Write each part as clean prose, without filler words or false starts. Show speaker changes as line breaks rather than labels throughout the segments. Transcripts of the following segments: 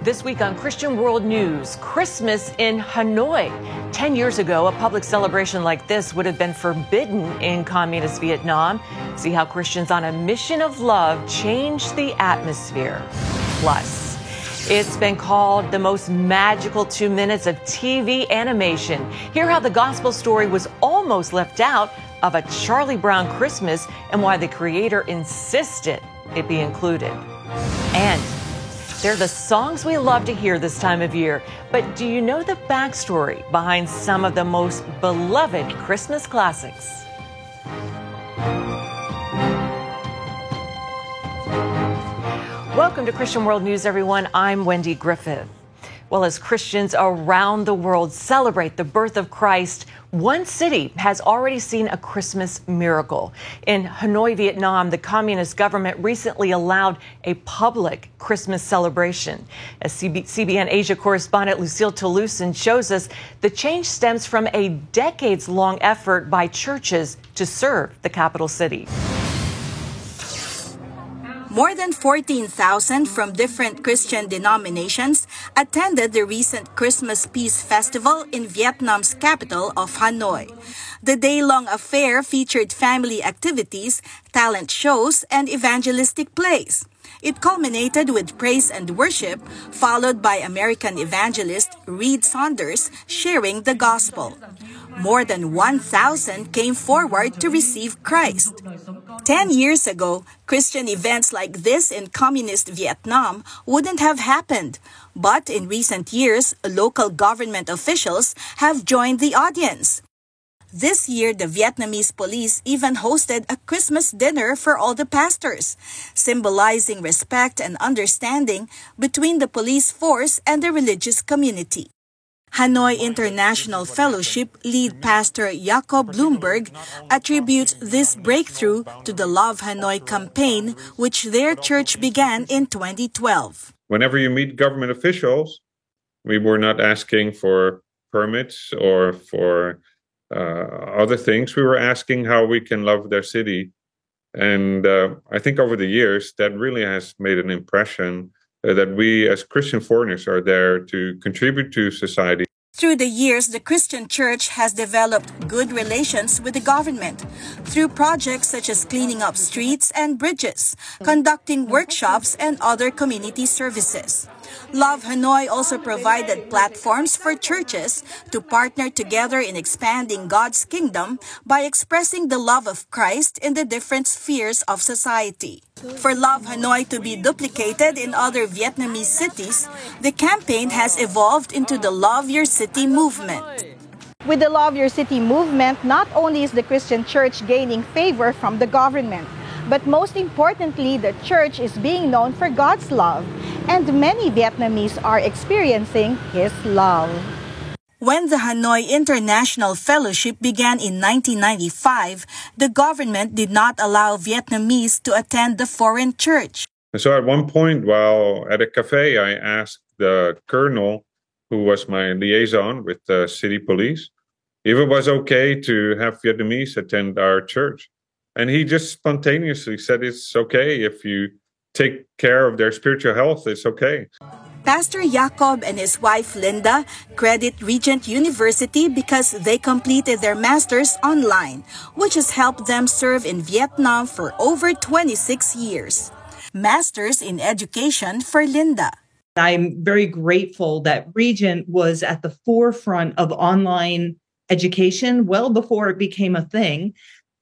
This week on Christian World News, Christmas in Hanoi. 10 years ago, a public celebration like this would have been forbidden in communist Vietnam. See how Christians on a mission of love changed the atmosphere. Plus, it's been called the most magical 2 minutes of TV animation. Hear how the gospel story was almost left out of A Charlie Brown Christmas and why the creator insisted it be included. And they're the songs we love to hear this time of year. But do you know the backstory behind some of the most beloved Christmas classics? Welcome to Christian World News, everyone. I'm Wendy Griffith. Well, as Christians around the world celebrate the birth of Christ, one city has already seen a Christmas miracle. In Hanoi, Vietnam, the communist government recently allowed a public Christmas celebration. As CBN Asia correspondent Lucille Toulousan shows us, the change stems from a decades-long effort by churches to serve the capital city.
More than 14,000 from different Christian denominations attended the recent Christmas Peace Festival in Vietnam's capital of Hanoi. The day-long affair featured family activities, talent shows, and evangelistic plays. It culminated with praise and worship, followed by American evangelist Reed Saunders sharing the gospel. More than 1,000 came forward to receive Christ. 10 years ago, Christian events like this in communist Vietnam wouldn't have happened. But in recent years, local government officials have joined the audience. This year, the Vietnamese police even hosted a Christmas dinner for all the pastors, symbolizing respect and understanding between the police force and the religious community. Hanoi International Fellowship lead pastor Jacob Bloomberg attributes this breakthrough to the Love Hanoi campaign, which their church began in 2012.
Whenever you meet government officials, we were not asking for permits or for other things. We were asking how we can love their city. And I think over the years, that really has made an impression that we as Christian foreigners are there to contribute to society.
Through the years, the Christian church has developed good relations with the government through projects such as cleaning up streets and bridges, conducting workshops, and other community services. Love Hanoi also provided platforms for churches to partner together in expanding God's kingdom by expressing the love of Christ in the different spheres of society. For Love Hanoi to be duplicated in other Vietnamese cities, the campaign has evolved into the Love Your City movement.
With the Love Your City movement, not only is the Christian church gaining favor from the government, but most importantly, the church is being known for God's love, and many Vietnamese are experiencing His love.
When the Hanoi International Fellowship began in 1995, the government did not allow Vietnamese to attend the foreign church.
And so at one point, while at a cafe, I asked the colonel, who was my liaison with the city police, if it was okay to have Vietnamese attend our church. And he just spontaneously said it's okay if you take care of their spiritual health, it's okay.
Pastor Jacob and his wife Linda credit Regent University because they completed their masters online, which has helped them serve in Vietnam for over 26 years. Masters in Education for Linda.
I'm very grateful that Regent was at the forefront of online education well before it became a thing,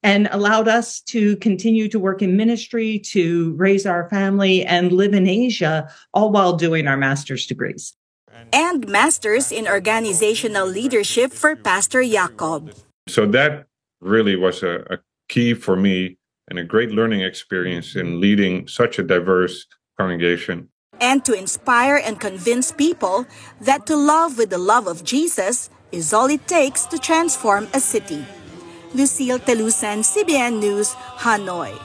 and allowed us to continue to work in ministry, to raise our family, and live in Asia, all while doing our master's degrees.
And Masters in Organizational Leadership for Pastor Jacob.
So that really was a key for me and a great learning experience in leading such a diverse congregation.
And to inspire and convince people that to love with the love of Jesus is all it takes to transform a city. Lucille Toulousan, CBN News, Hanoi.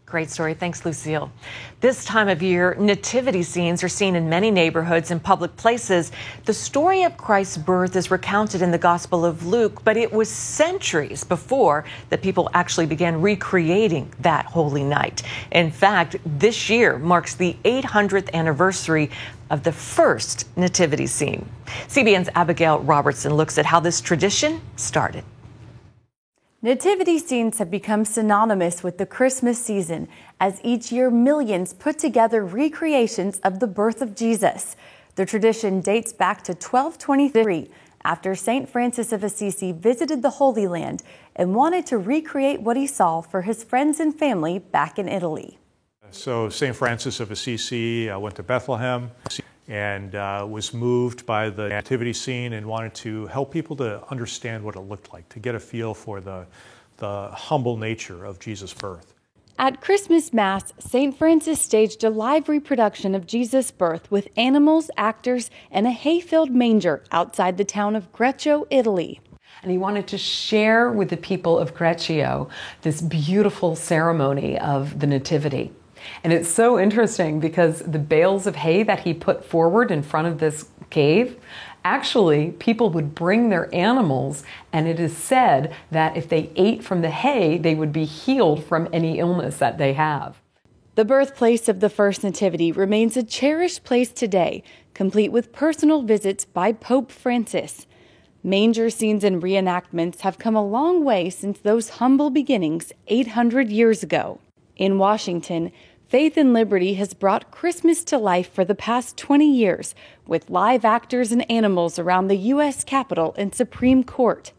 Great story. Thanks, Lucille. This time of year, nativity scenes are seen in many neighborhoods and public places. The story of Christ's birth is recounted in the Gospel of Luke, but it was centuries before that people actually began recreating that holy night. In fact, this year marks the 800th anniversary of the first nativity scene. CBN's Abigail Robertson looks at how this tradition started.
Nativity scenes have become synonymous with the Christmas season, as each year millions put together recreations of the birth of Jesus. The tradition dates back to 1223, after St. Francis of Assisi visited the Holy Land and wanted to recreate what he saw for his friends and family back in Italy.
So St. Francis of Assisi went to Bethlehem and was moved by the nativity scene and wanted to help people to understand what it looked like, to get a feel for the humble nature of Jesus' birth.
At Christmas Mass, St. Francis staged a live reproduction of Jesus' birth with animals, actors, and a hay-filled manger outside the town of Greccio, Italy.
And he wanted to share with the people of Greccio this beautiful ceremony of the Nativity. And it's so interesting because the bales of hay that he put forward in front of this cave, actually people would bring their animals, and it is said that if they ate from the hay, they would be healed from any illness that they have.
The birthplace of the first nativity remains a cherished place today, complete with personal visits by Pope Francis. Manger scenes and reenactments have come a long way since those humble beginnings 800 years ago. In Washington, Faith and Liberty has brought Christmas to life for the past 20 years with live actors and animals around the U.S. Capitol and Supreme Court.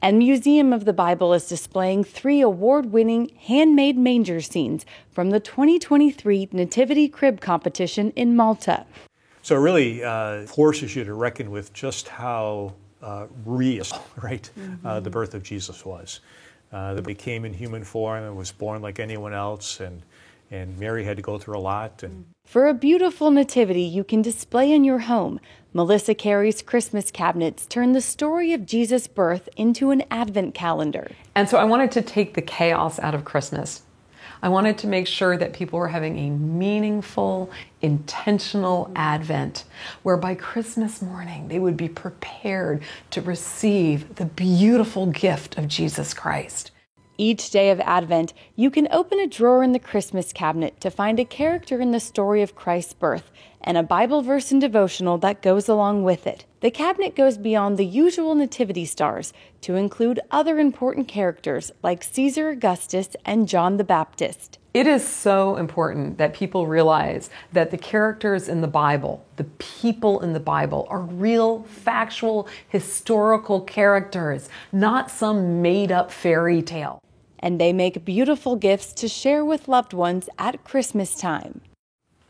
And Museum of the Bible is displaying 3 award-winning handmade manger scenes from the 2023 Nativity Crib Competition in Malta.
So it really forces you to reckon with just how real, right, the birth of Jesus was. That he came in human form and was born like anyone else, and Mary had to go through a lot.
For a beautiful nativity you can display in your home, Melissa Carey's Christmas cabinets turn the story of Jesus' birth into an Advent calendar.
And so I wanted to take the chaos out of Christmas. I wanted to make sure that people were having a meaningful, intentional Advent, where by Christmas morning they would be prepared to receive the beautiful gift of Jesus Christ.
Each day of Advent, you can open a drawer in the Christmas cabinet to find a character in the story of Christ's birth and a Bible verse and devotional that goes along with it. The cabinet goes beyond the usual nativity stars to include other important characters like Caesar Augustus and John the Baptist.
It is so important that people realize that the characters in the Bible, the people in the Bible, are real, factual, historical characters, not some made-up fairy tale.
And they make beautiful gifts to share with loved ones at Christmas time.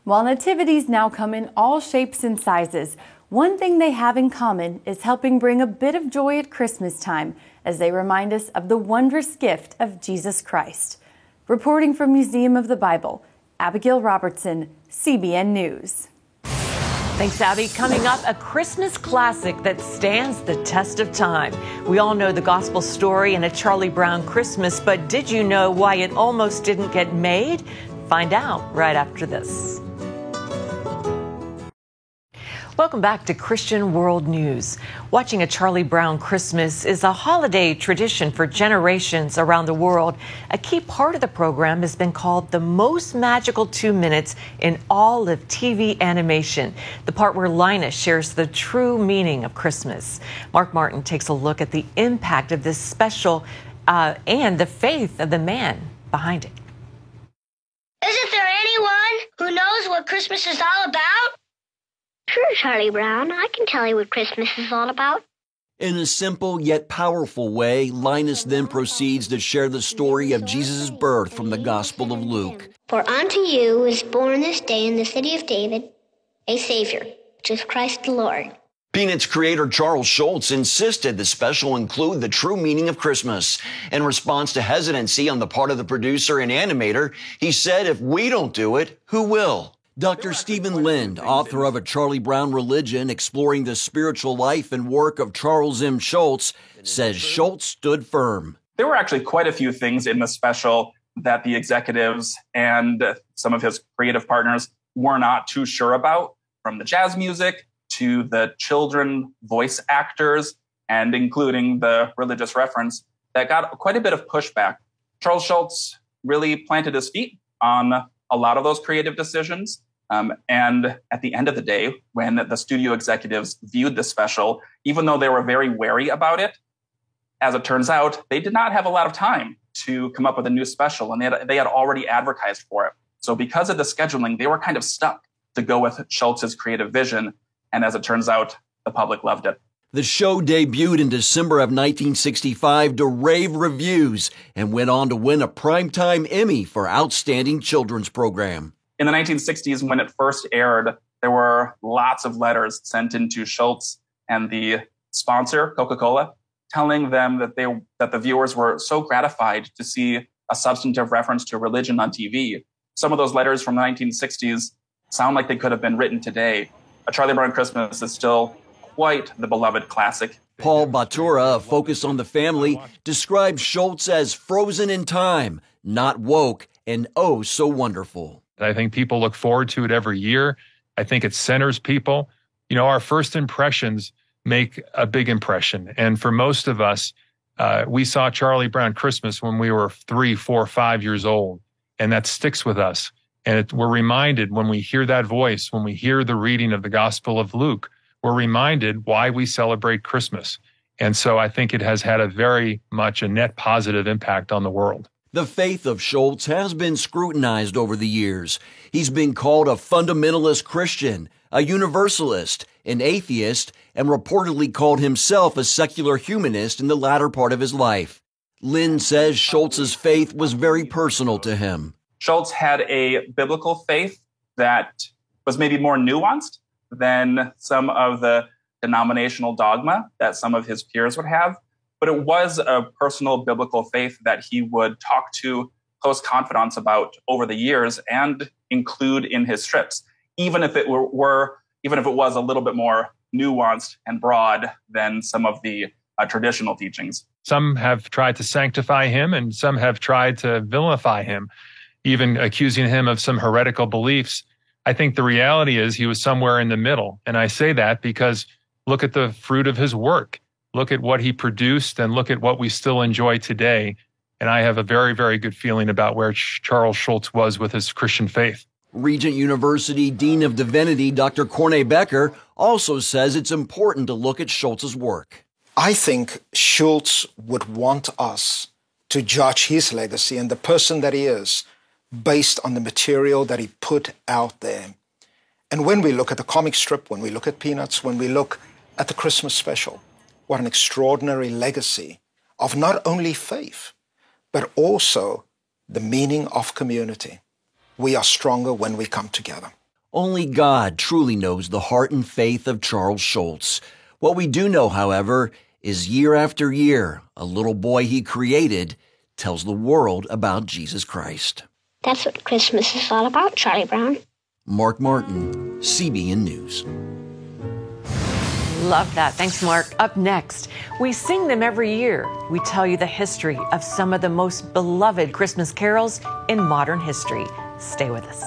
While nativities now come in all shapes and sizes, one thing they have in common is helping bring a bit of joy at Christmas time as they remind us of the wondrous gift of Jesus Christ. Reporting from Museum of the Bible, Abigail Robertson, CBN News.
Thanks, Abby. Coming up, a Christmas classic that stands the test of time. We all know the gospel story and A Charlie Brown Christmas, but did you know why it almost didn't get made? Find out right after this. Welcome back to Christian World News. Watching A Charlie Brown Christmas is a holiday tradition for generations around the world. A key part of the program has been called the most magical 2 minutes in all of TV animation, the part where Linus shares the true meaning of Christmas. Mark Martin takes a look at the impact of this special and the faith of the man behind it.
Isn't there anyone who knows what Christmas is all about? Sure, Charlie Brown. I can tell you what Christmas is all about.
In a simple yet powerful way, Linus then proceeds to share the story of Jesus' birth from the Gospel of Luke.
For unto you is born this day in the city of David a Savior, which is Christ the Lord.
Peanuts creator Charles Schulz insisted the special include the true meaning of Christmas. In response to hesitancy on the part of the producer and animator, he said, if we don't do it, who will? Dr. Stephen Lind, author of A Charlie Brown Religion, exploring the spiritual life and work of Charles M. Schulz, says Schulz stood firm.
There were actually quite a few things in the special that the executives and some of his creative partners were not too sure about, from the jazz music to the children voice actors, and including the religious reference, that got quite a bit of pushback. Charles Schulz really planted his feet on a lot of those creative decisions. And at the end of the day, when the studio executives viewed the special, even though they were very wary about it, as it turns out, they did not have a lot of time to come up with a new special, and they had already advertised for it. So because of the scheduling, they were kind of stuck to go with Schultz's creative vision. And as it turns out, the public loved it.
The show debuted in December of 1965 to rave reviews and went on to win a Primetime Emmy for Outstanding Children's Program.
In the 1960s, when it first aired, there were lots of letters sent into Schulz and the sponsor, Coca-Cola, telling them that the viewers were so gratified to see a substantive reference to religion on TV. Some of those letters from the 1960s sound like they could have been written today. A Charlie Brown Christmas is still quite the beloved classic.
Paul Batura, of Focus on the Family, described Schulz as frozen in time, not woke, and oh so wonderful.
I think people look forward to it every year. I think it centers people. You know, our first impressions make a big impression. And for most of us, we saw Charlie Brown Christmas when we were 3, 4, 5 years old, and that sticks with us. And we're reminded when we hear that voice, when we hear the reading of the Gospel of Luke, we're reminded why we celebrate Christmas. And so I think it has had a very much a net positive impact on the world.
The faith of Schulz has been scrutinized over the years. He's been called a fundamentalist Christian, a universalist, an atheist, and reportedly called himself a secular humanist in the latter part of his life. Lynn says Schulz's faith was very personal to him.
Schulz had a biblical faith that was maybe more nuanced than some of the denominational dogma that some of his peers would have. But it was a personal biblical faith that he would talk to close confidants about over the years and include in his strips, even if it was a little bit more nuanced and broad than some of the traditional teachings.
Some have tried to sanctify him, and some have tried to vilify him, even accusing him of some heretical beliefs. I think the reality is he was somewhere in the middle. And I say that because look at the fruit of his work. Look at what he produced and look at what we still enjoy today. And I have a very, very good feeling about where Charles Schulz was with his Christian faith.
Regent University Dean of Divinity, Dr. Corney Becker, also says it's important to look at Schulz's work.
I think Schulz would want us to judge his legacy and the person that he is based on the material that he put out there. And when we look at the comic strip, when we look at Peanuts, when we look at the Christmas special, what an extraordinary legacy of not only faith, but also the meaning of community. We are stronger when we come together.
Only God truly knows the heart and faith of Charles Schulz. What we do know, however, is year after year, a little boy he created tells the world about Jesus Christ.
That's what Christmas is all about, Charlie Brown.
Mark Martin, CBN News.
Love that. Thanks, Mark. Up next, we sing them every year. We tell you the history of some of the most beloved Christmas carols in modern history. Stay with us.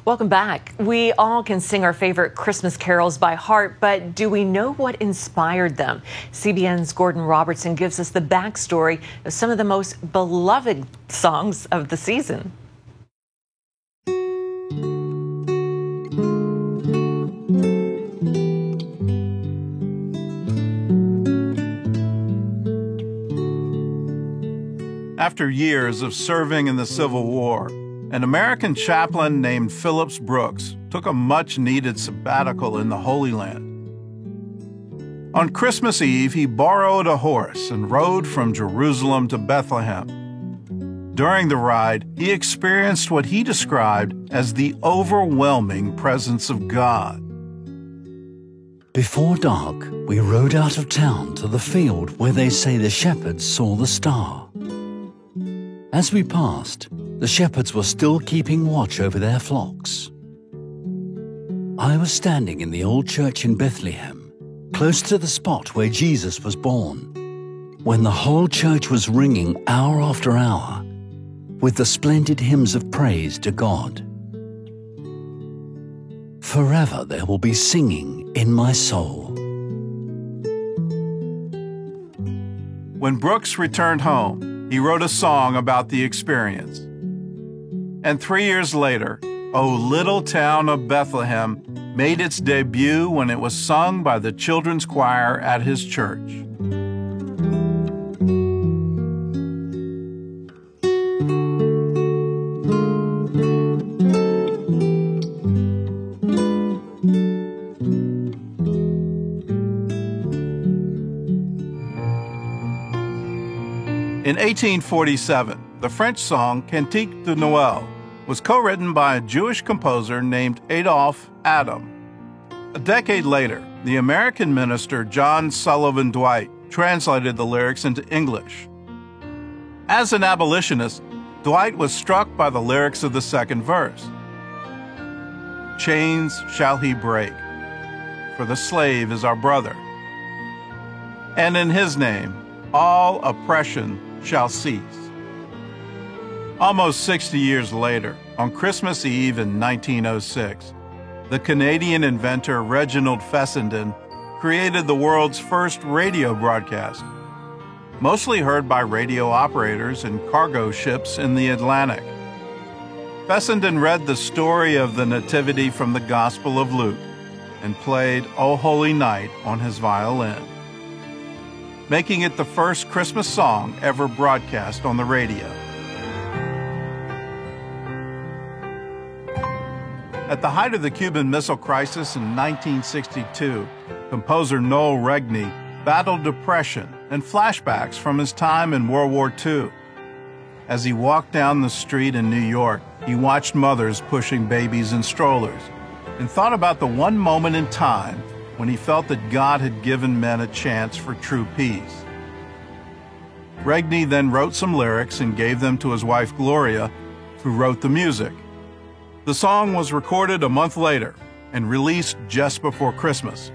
Welcome back. We all can sing our favorite Christmas carols by heart, but do we know what inspired them? CBN's Gordon Robertson gives us the backstory of some of the most beloved songs of the season.
After years of serving in the Civil War, an American chaplain named Phillips Brooks took a much-needed sabbatical in the Holy Land. On Christmas Eve, he borrowed a horse and rode from Jerusalem to Bethlehem. During the ride, he experienced what he described as the overwhelming presence of God.
Before dark, we rode out of town to the field where they say the shepherds saw the star. As we passed, the shepherds were still keeping watch over their flocks. I was standing in the old church in Bethlehem, close to the spot where Jesus was born. when the whole church was ringing hour after hour with the splendid hymns of praise to God. Forever there will be singing in my soul.
When Brooks returned home, he wrote a song about the experience. And 3 years later, O Little Town of Bethlehem made its debut when it was sung by the children's choir at his church. In 1847, the French song Cantique de Noël was co-written by a Jewish composer named Adolphe Adam. A decade later, the American minister John Sullivan Dwight translated the lyrics into English. As an abolitionist, Dwight was struck by the lyrics of the second verse. Chains shall he break, for the slave is our brother. And in his name, all oppression shall cease. Almost 60 years later, on Christmas Eve in 1906, the Canadian inventor Reginald Fessenden created the world's first radio broadcast, mostly heard by radio operators and cargo ships in the Atlantic. Fessenden read the story of the Nativity from the Gospel of Luke and played O Holy Night on his violin, making it the first Christmas song ever broadcast on the radio. At the height of the Cuban Missile Crisis in 1962, composer Noel Regney battled depression and flashbacks from his time in World War II. As he walked down the street in New York, he watched mothers pushing babies in strollers and thought about the one moment in time when he felt that God had given men a chance for true peace. Regney then wrote some lyrics and gave them to his wife Gloria, who wrote the music. The song was recorded a month later and released just before Christmas.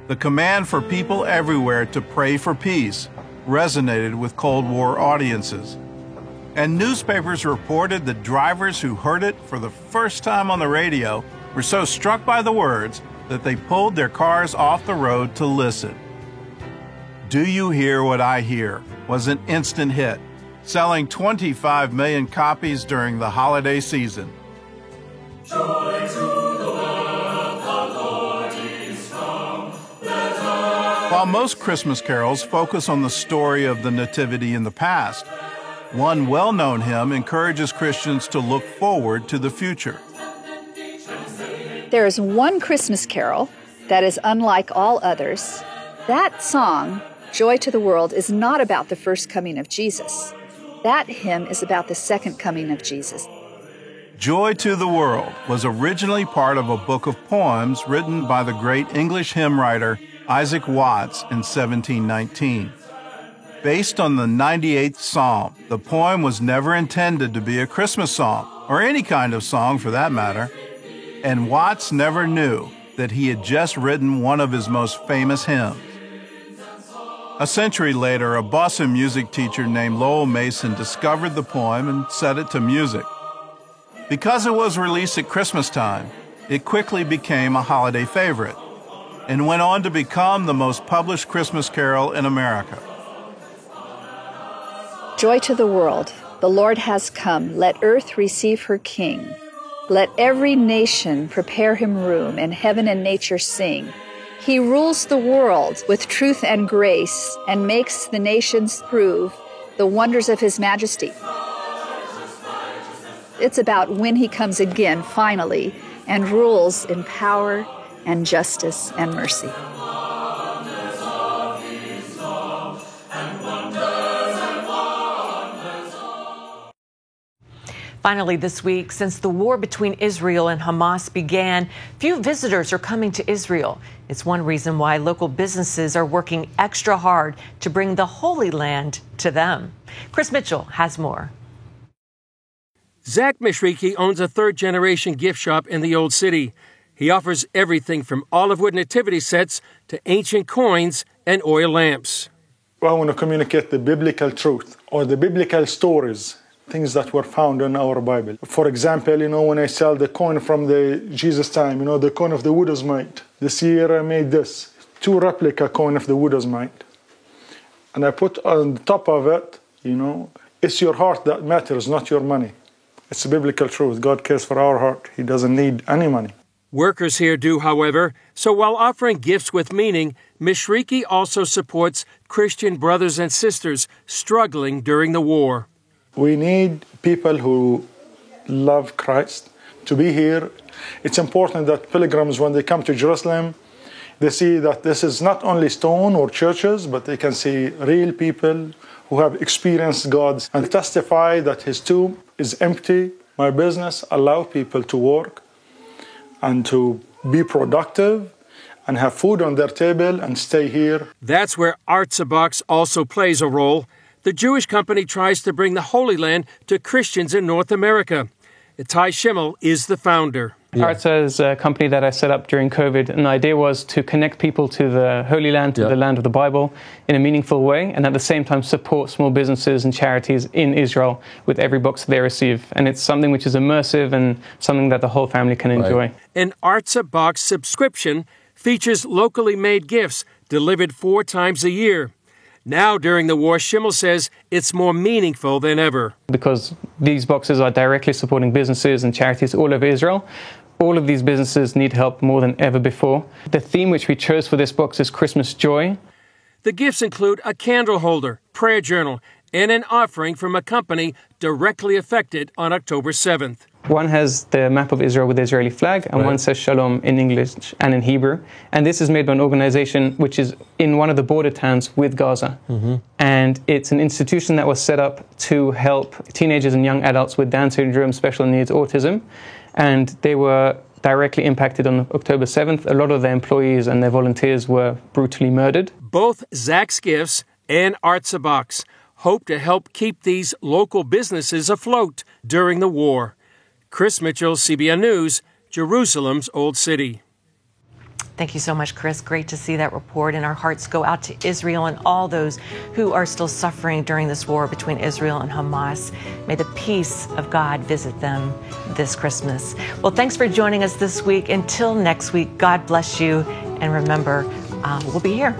The command for people everywhere to pray for peace resonated with Cold War audiences. And newspapers reported that drivers who heard it for the first time on the radio were so struck by the words that they pulled their cars off the road to listen. Do You Hear What I Hear was an instant hit, selling 25 million copies during the holiday season. Joy to the world, the Lord is come. While most Christmas carols focus on the story of the Nativity in the past, one well-known hymn encourages Christians to look forward to the future.
There is one Christmas carol that is unlike all others. That song, Joy to the World, is not about the first coming of Jesus. That hymn is about the second coming of Jesus.
Joy to the World was originally part of a book of poems written by the great English hymn writer Isaac Watts in 1719. Based on the 98th Psalm, the poem was never intended to be a Christmas song, or any kind of song for that matter, and Watts never knew that he had just written one of his most famous hymns. A century later, a Boston music teacher named Lowell Mason discovered the poem and set it to music. Because it was released at Christmas time, it quickly became a holiday favorite and went on to become the most published Christmas carol in America.
Joy to the world, the Lord has come. Let earth receive her King. Let every nation prepare him room, and heaven and nature sing. He rules the world with truth and grace, and makes the nations prove the wonders of his majesty. It's about when he comes again, finally, and rules in power and justice and mercy.
Finally, this week, since the war between Israel and Hamas began, few visitors are coming to Israel. It's one reason why local businesses are working extra hard to bring the Holy Land to them. Chris Mitchell has more.
Zach Mishriki owns a third-generation gift shop in the Old City. He offers everything from olive wood nativity sets to ancient coins and oil lamps.
I want to communicate the biblical truth or the biblical stories, things that were found in our Bible. For example, when I sell the coin from the Jesus time, the coin of the widow's mite. This year I made this, 2 replica coin of the widow's mite. And I put on the top of it, it's your heart that matters, not your money. It's a biblical truth. God cares for our heart. He doesn't need any money.
Workers here do, however, so while offering gifts with meaning, Ms. Shriki also supports Christian brothers and sisters struggling during the war.
We need people who love Christ to be here. It's important that pilgrims, when they come to Jerusalem, they see that this is not only stone or churches, but they can see real people who have experienced God and testify that his tomb is empty. My business allows people to work and to be productive and have food on their table and stay here.
That's where Artsabox also plays a role. The Jewish company tries to bring the Holy Land to Christians in North America. Ty Schimmel is the founder.
Artsa is a company that I set up during COVID, and the idea was to connect people to the Holy Land, to the land of the Bible, in a meaningful way, and at the same time support small businesses and charities in Israel with every box they receive. And it's something which is immersive and something that the whole family can enjoy.
An Artsabox subscription features locally made gifts delivered 4 times a year. Now, during the war, Schimmel says it's more meaningful than ever.
Because these boxes are directly supporting businesses and charities all over Israel. All of these businesses need help more than ever before. The theme which we chose for this box is Christmas joy.
The gifts include a candle holder, prayer journal, and an offering from a company directly affected on October 7th.
One has the map of Israel with the Israeli flag, and one says Shalom in English and in Hebrew. And this is made by an organization which is in one of the border towns with Gaza. And it's an institution that was set up to help teenagers and young adults with Down syndrome, special needs, autism. And they were directly impacted on October 7th. A lot of their employees and their volunteers were brutally murdered.
Both Zach's Gifts and Artsabox hope to help keep these local businesses afloat during the war. Chris Mitchell, CBN News, Jerusalem's Old City.
Thank you so much, Chris. Great to see that report. And our hearts go out to Israel and all those who are still suffering during this war between Israel and Hamas. May the peace of God visit them this Christmas. Well, thanks for joining us this week. Until next week, God bless you. And remember, we'll be here.